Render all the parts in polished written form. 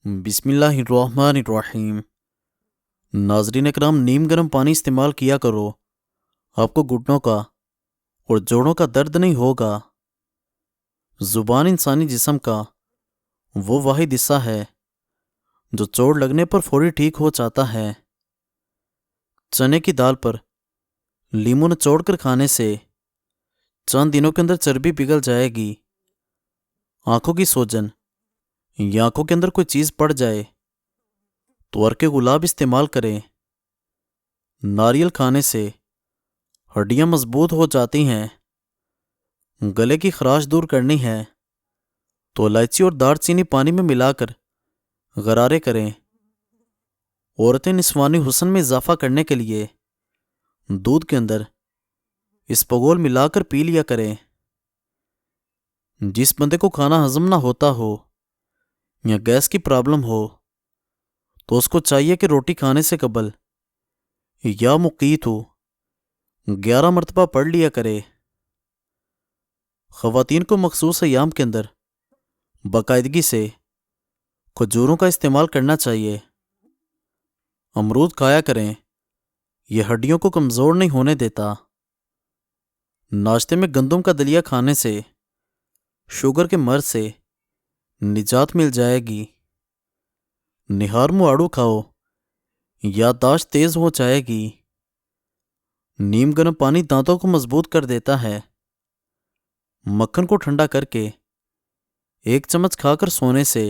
بسم اللہ الرحمن الرحیم۔ ناظرین اکرام، نیم گرم پانی استعمال کیا کرو، آپ کو گھٹنوں کا اور جوڑوں کا درد نہیں ہوگا۔ زبان انسانی جسم کا وہ واحد حصہ ہے جو چوٹ لگنے پر فوری ٹھیک ہو جاتا ہے۔ چنے کی دال پر لیموں نچوڑ کر کھانے سے چند دنوں کے اندر چربی پگھل جائے گی۔ آنکھوں کی سوجن یا آنکھوں کے اندر کوئی چیز پڑ جائے تو عرق گلاب استعمال کریں۔ ناریل کھانے سے ہڈیاں مضبوط ہو جاتی ہیں۔ گلے کی خراش دور کرنی ہے تو الائچی اور دار چینی پانی میں ملا کر غرارے کریں۔ عورتیں نسوانی حسن میں اضافہ کرنے کے لیے دودھ کے اندر اسپغول ملا کر پی لیا کریں۔ جس بندے کو کھانا ہضم نہ ہوتا ہو یا گیس کی پرابلم ہو تو اس کو چاہیے کہ روٹی کھانے سے قبل یا مقیت ہو 11 مرتبہ پڑھ لیا کرے۔ خواتین کو مخصوص ایام کے اندر باقاعدگی سے کھجوروں کا استعمال کرنا چاہیے۔ امرود کھایا کریں، یہ ہڈیوں کو کمزور نہیں ہونے دیتا۔ ناشتے میں گندم کا دلیا کھانے سے شوگر کے مرض سے نجات مل جائے گی۔ نہار مواڑو کھاؤ، یادداشت تیز ہو جائے گی۔ نیم گرم پانی دانتوں کو مضبوط کر دیتا ہے۔ مکھن کو ٹھنڈا کر کے 1 چمچ کھا کر سونے سے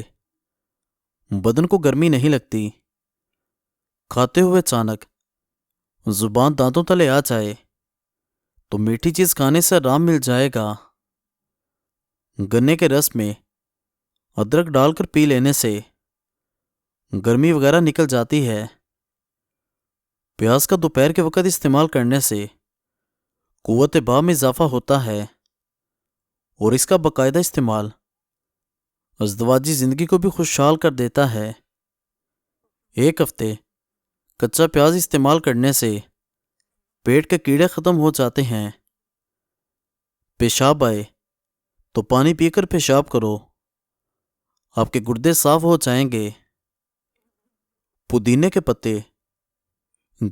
بدن کو گرمی نہیں لگتی۔ کھاتے ہوئے اچانک زبان دانتوں تلے آ جائے تو میٹھی چیز کھانے سے آرام مل جائے گا۔ گنے کے رس میں ادرک ڈال کر پی لینے سے گرمی وغیرہ نکل جاتی ہے۔ پیاز کا دوپہر کے وقت استعمال کرنے سے قوت باہ میں اضافہ ہوتا ہے اور اس کا باقاعدہ استعمال ازدواجی زندگی کو بھی خوشحال کر دیتا ہے۔ 1 ہفتے کچا پیاز استعمال کرنے سے پیٹ کے کیڑے ختم ہو جاتے ہیں۔ پیشاب آئے تو پانی پی کر پیشاب کرو، آپ کے گردے صاف ہو جائیں گے۔ پودینے کے پتے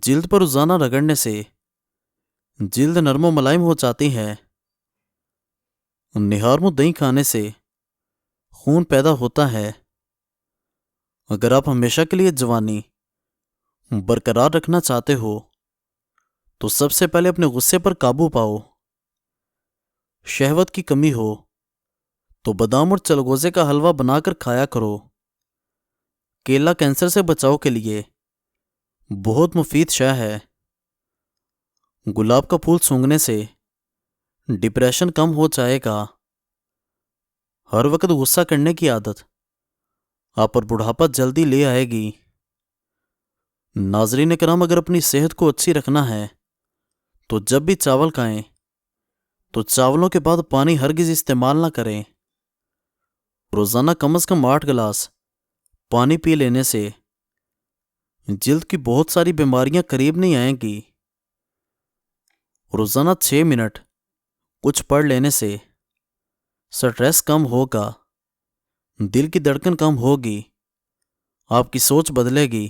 جلد پر روزانہ رگڑنے سے جلد نرم و ملائم ہو جاتی ہے۔ نہار منہ دہی کھانے سے خون پیدا ہوتا ہے۔ اگر آپ ہمیشہ کے لیے جوانی برقرار رکھنا چاہتے ہو تو سب سے پہلے اپنے غصے پر قابو پاؤ۔ شہوت کی کمی ہو تو بادام اور چلغوزے کا حلوہ بنا کر کھایا کرو۔ کیلا کینسر سے بچاؤ کے لیے بہت مفید شے ہے۔ گلاب کا پھول سونگھنے سے ڈپریشن کم ہو جائے گا۔ ہر وقت غصہ کرنے کی عادت آپ پر بڑھاپا جلدی لے آئے گی۔ ناظرین کرام، اگر اپنی صحت کو اچھی رکھنا ہے تو جب بھی چاول کھائیں تو چاولوں کے بعد پانی ہرگز استعمال نہ کریں۔ روزانہ کم از کم 8 گلاس پانی پی لینے سے جلد کی بہت ساری بیماریاں قریب نہیں آئیں گی۔ روزانہ 6 منٹ کچھ پڑھ لینے سے سٹریس کم ہوگا، دل کی دھڑکن کم ہوگی، آپ کی سوچ بدلے گی،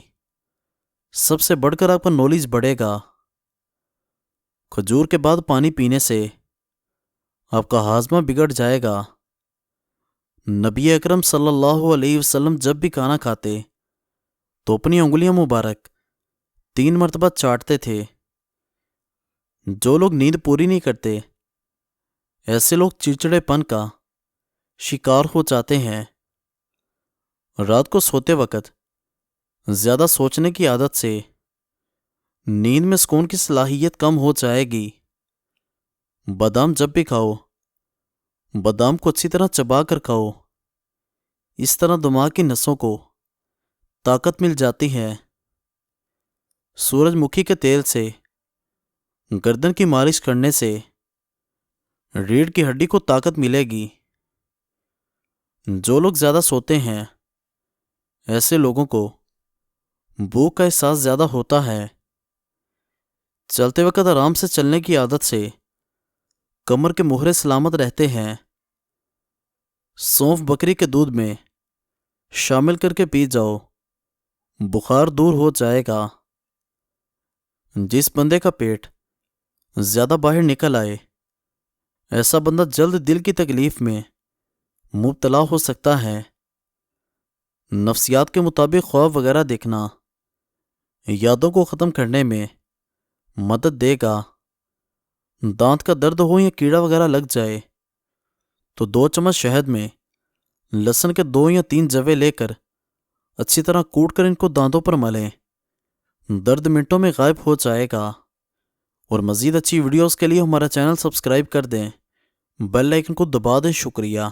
سب سے بڑھ کر آپ کا نالج بڑھے گا۔ کھجور کے بعد پانی پینے سے آپ کا ہاضمہ بگڑ جائے گا۔ نبی اکرم صلی اللہ علیہ وسلم جب بھی کھانا کھاتے تو اپنی انگلیاں مبارک 3 مرتبہ چاٹتے تھے۔ جو لوگ نیند پوری نہیں کرتے، ایسے لوگ چڑچڑے پن کا شکار ہو جاتے ہیں۔ رات کو سوتے وقت زیادہ سوچنے کی عادت سے نیند میں سکون کی صلاحیت کم ہو جائے گی۔ بادام جب بھی کھاؤ، بادام کو اچھی طرح چبا کر کھاؤ، اس طرح دماغ کی نسوں کو طاقت مل جاتی ہے۔ سورج مکھی کے تیل سے گردن کی مالش کرنے سے ریڑھ کی ہڈی کو طاقت ملے گی۔ جو لوگ زیادہ سوتے ہیں ایسے لوگوں کو بھوک کا احساس زیادہ ہوتا ہے۔ چلتے وقت آرام سے چلنے کی عادت سے کمر کے مہرے سلامت رہتے ہیں۔ سونف بکری کے دودھ میں شامل کر کے پی جاؤ، بخار دور ہو جائے گا۔ جس بندے کا پیٹ زیادہ باہر نکل آئے، ایسا بندہ جلد دل کی تکلیف میں مبتلا ہو سکتا ہے۔ نفسیات کے مطابق خواب وغیرہ دیکھنا یادوں کو ختم کرنے میں مدد دے گا۔ دانت کا درد ہو یا کیڑا وغیرہ لگ جائے تو 2 چمچ شہد میں لہسن کے 2 یا 3 جوے لے کر اچھی طرح کوٹ کر ان کو دانتوں پر ملیں، درد منٹوں میں غائب ہو جائے گا۔ اور مزید اچھی ویڈیوز کے لیے ہمارا چینل سبسکرائب کر دیں، بیل آئیکن کو دبا دیں۔ شکریہ۔